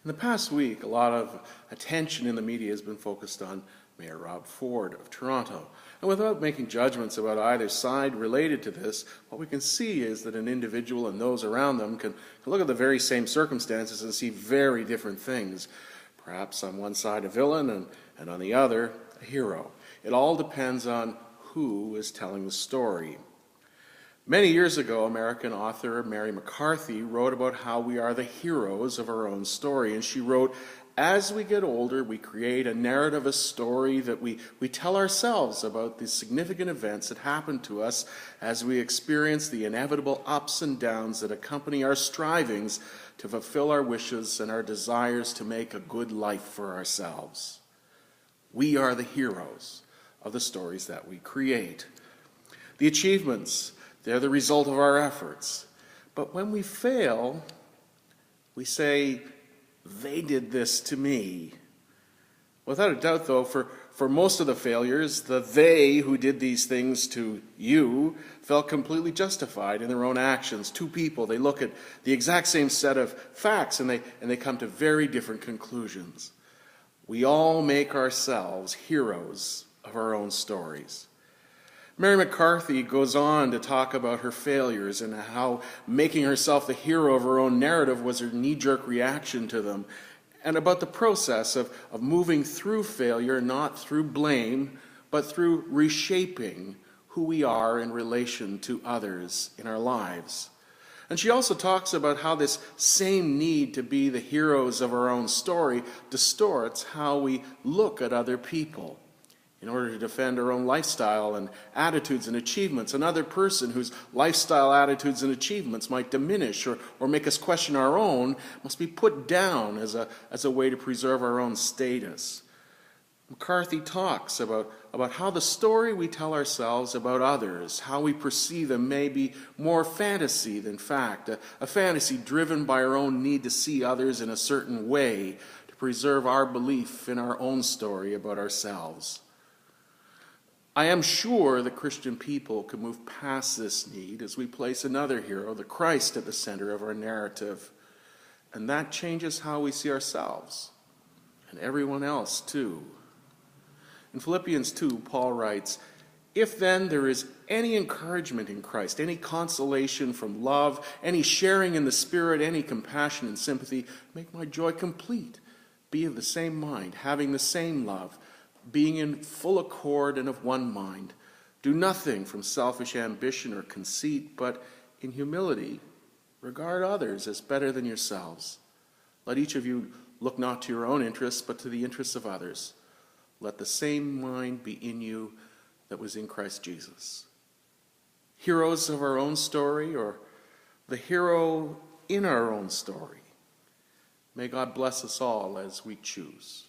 In the past week, a lot of attention in the media has been focused on Mayor Rob Ford of Toronto. And without making judgments about either side related to this, what we can see is that an individual and those around them can look at the very same circumstances and see very different things. Perhaps on one side a villain and on the other a hero. It all depends on who is telling the story. Many years ago, American author Mary McCarthy wrote about how we are the heroes of our own story. And she wrote, as we get older, we create a narrative, a story that we tell ourselves about the significant events that happen to us as we experience the inevitable ups and downs that accompany our strivings to fulfill our wishes and our desires to make a good life for ourselves. We are the heroes of the stories that we create. The achievements, they're the result of our efforts. But when we fail, we say, they did this to me. Without a doubt, though, for most of the failures, the they who did these things to you felt completely justified in their own actions. Two people, they look at the exact same set of facts and they come to very different conclusions. We all make ourselves heroes of our own stories. Mary McCarthy goes on to talk about her failures and how making herself the hero of her own narrative was her knee-jerk reaction to them, and about the process of moving through failure, not through blame, but through reshaping who we are in relation to others in our lives. And she also talks about how this same need to be the heroes of our own story distorts how we look at other people. In order to defend our own lifestyle and attitudes and achievements, another person whose lifestyle, attitudes, and achievements might diminish or make us question our own must be put down as a way to preserve our own status. McCarthy talks about how the story we tell ourselves about others, how we perceive them, may be more fantasy than fact, a fantasy driven by our own need to see others in a certain way, to preserve our belief in our own story about ourselves. I am sure that Christian people can move past this need as we place another hero, the Christ, at the center of our narrative. And that changes how we see ourselves and everyone else too. In Philippians 2, Paul writes, "If then there is any encouragement in Christ, any consolation from love, any sharing in the Spirit, any compassion and sympathy, make my joy complete. Be of the same mind, having the same love, being in full accord and of one mind. Do nothing from selfish ambition or conceit, but in humility regard others as better than yourselves. Let each of you look not to your own interests, but to the interests of others. Let the same mind be in you that was in Christ Jesus." Heroes of our own story, or the hero in our own story? May God bless us all as we choose.